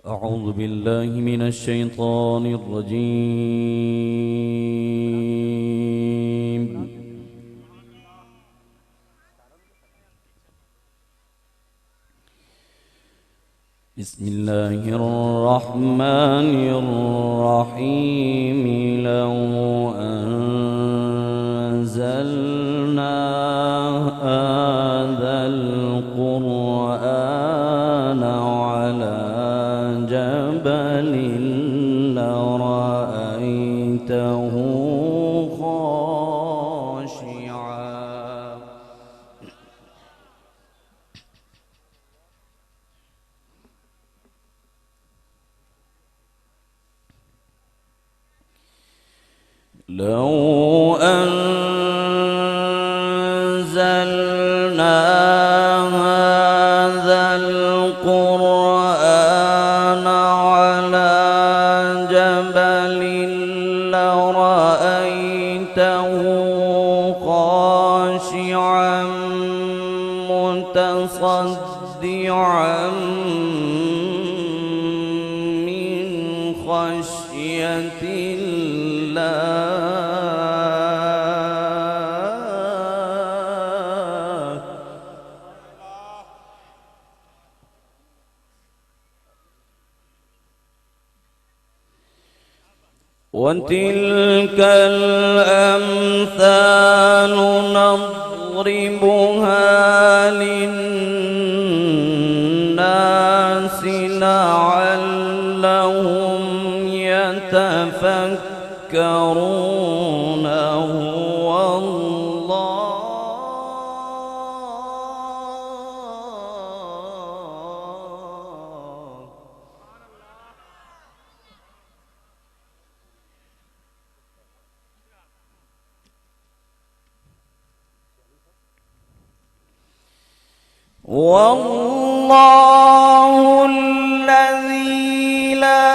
أعوذ بالله من الشيطان الرجيم. بسم الله الرحمن الرحيم. لو أنزلنا هذا القرآن على جبل لرأيته خاشعا لو أنزلنا هذا القرآن على جبل لرأيته خاشعا متصدعا من خشية الله. وتلك الأمثال نضربها للناس لعلهم يتفكرون. هو الله والله الذي لا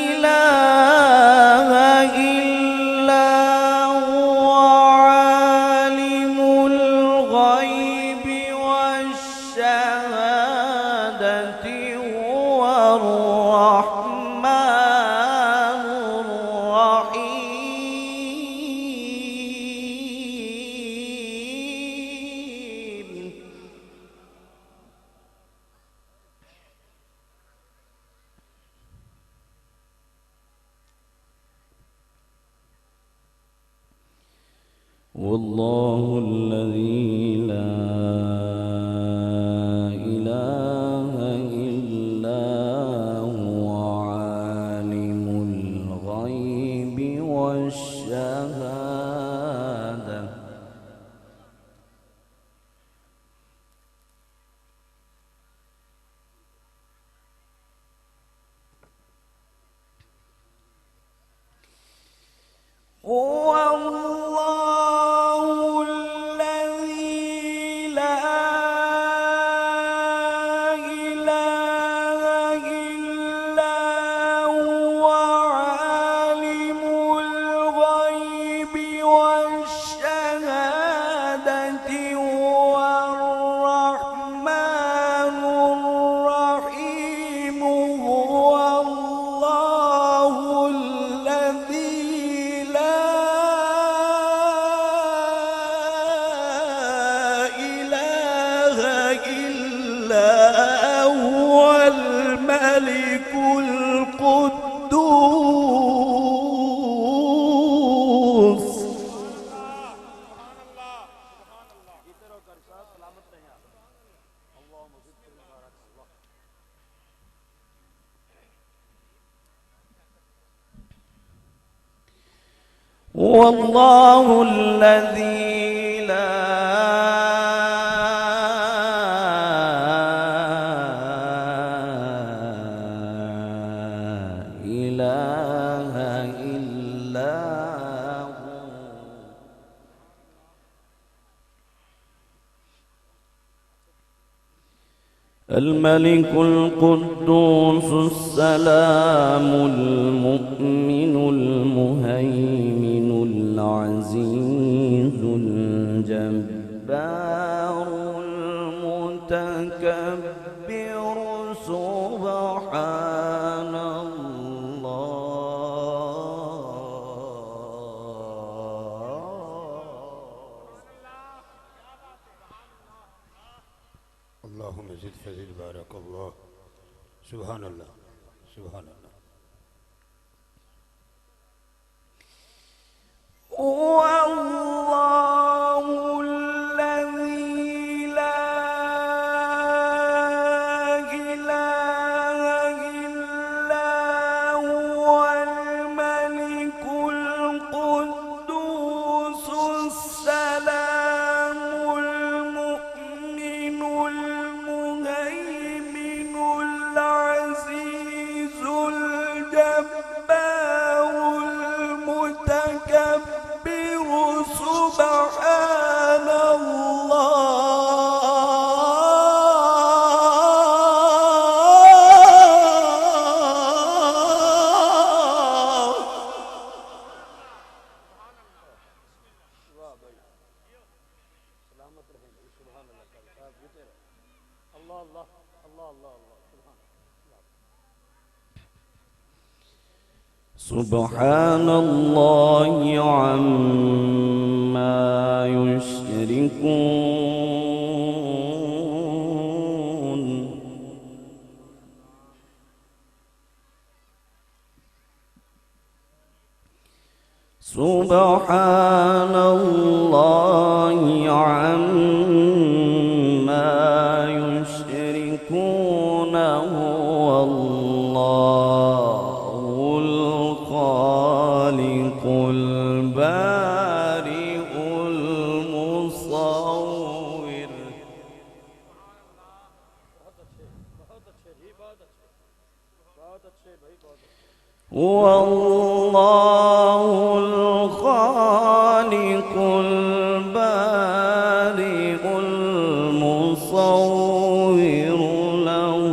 إله إلا هو عالم الغيب والشهادة هو الرحمن الرحيم. والله الذي لا إله إلا هو عالم الغيب والشهادة هو الله الذي لا إله إلا هو عالم الغيب والشهادة هو الرحمن الرحيم. هو الله الذي لا إله إلا هو الملك القدوس. والله الذي لا إله إلا هو الملك القدوس السلام المؤمن المهيمن العزيز الجبار المتكبر بارك الله سبحان الله سبحان الله والله الذي لا إله إلا هو الملك القدوس السلام المؤمن المهيمن العزيز الجبار المتكبر سبحان سبحان الله عما يشركون سبحان الله عما يشركون هو الله الخالق البارئ المصور هو الله الخالق البارئ المصور له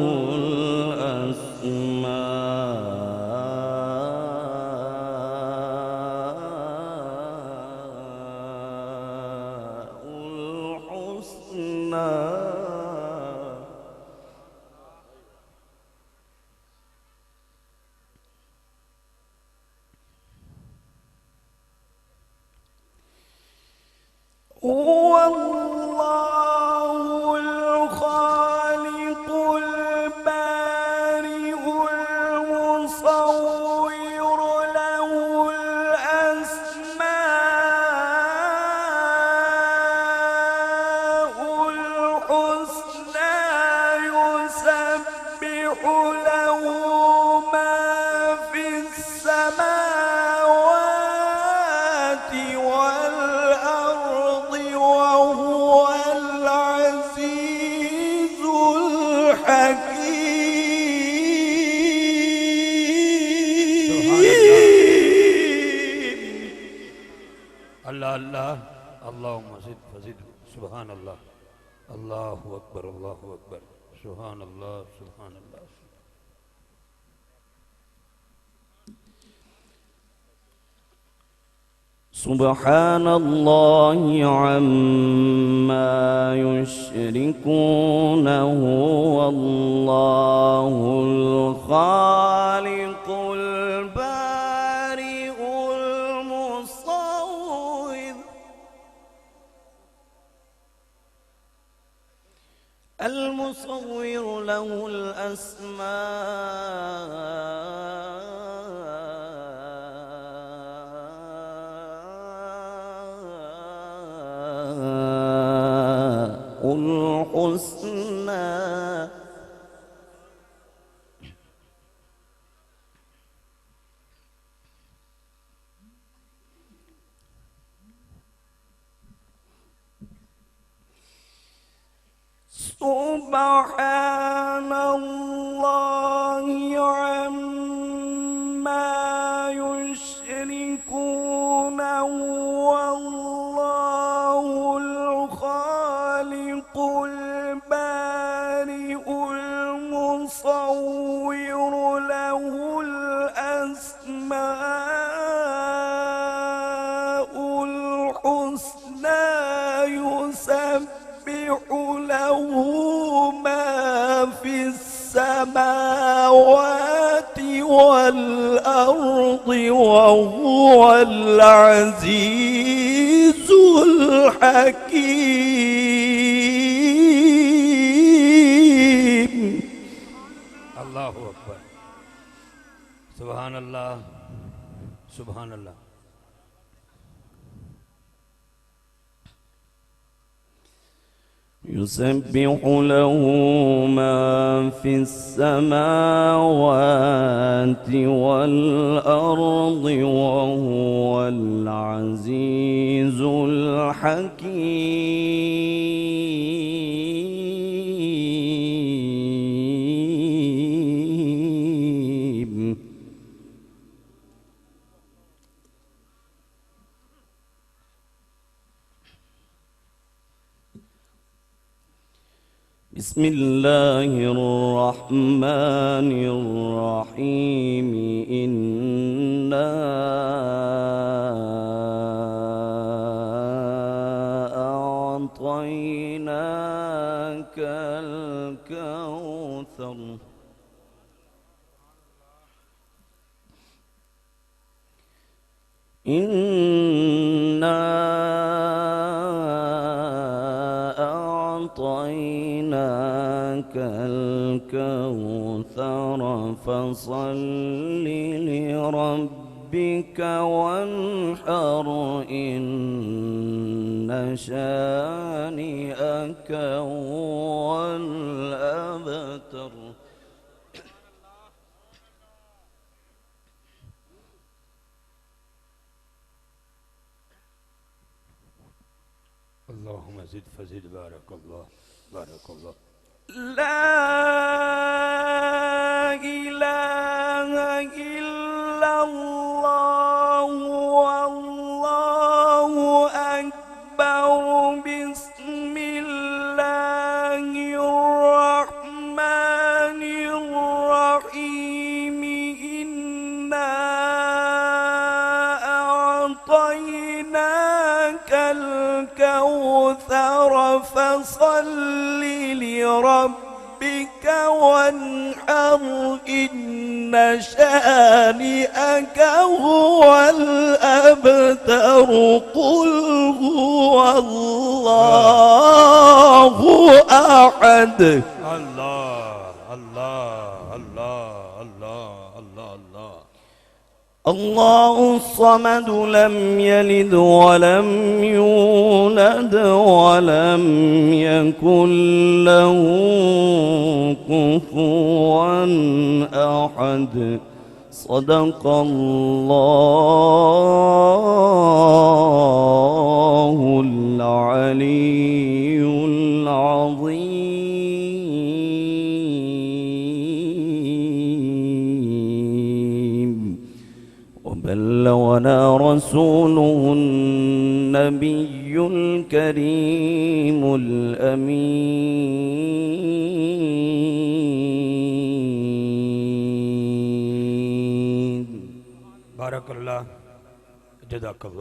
الأسماء الحسنى هو الله الخالق البارئ المصور له الأسماء الحسنى يسبح له ما في السماوات والأرض وهو العزيز الحكيم الله الله اللهم زد فزد سبحان الله الله أكبر الله أكبر سبحان الله سبحان الله سبحان الله عما يشركون هو الله الخالق البارئ المصور له الأسماء الحسنى سبحان الله عما يشركون هو الله الخالق البارئ المصور له الأسماء الحسنى يسبح له ما في السماوات والأرض وهو العزيز الحكيم अल्लाह अकबर सुभान अल्लाह सुभान अल्लाह يسبح له ما في السماوات والأرض وهو العزيز الحكيم. بسم الله الرحمن الرحيم. إنا أعطيناك الكوثر. إنا أعطيناك الكوثر فصل لربك وانحر إن شانئك هو الأبتر. اللهم زد فزد بارك الله بارك الله. لا إله إلا الله والله أكبر. بسم الله الرحمن الرحيم. إنا أعطيناك الكوثر فصل لربك وانحر إن شانئك هو الأبتر. قل هو الله أحد. الله الله الله الله الله الله. الله الصمد لم يلد ولم يولد ولم يكن له كفوا أحد. صدق الله العلي العظيم. وبلغنا رسوله النبي الكريم الأمين. بارك الله جزاك الله.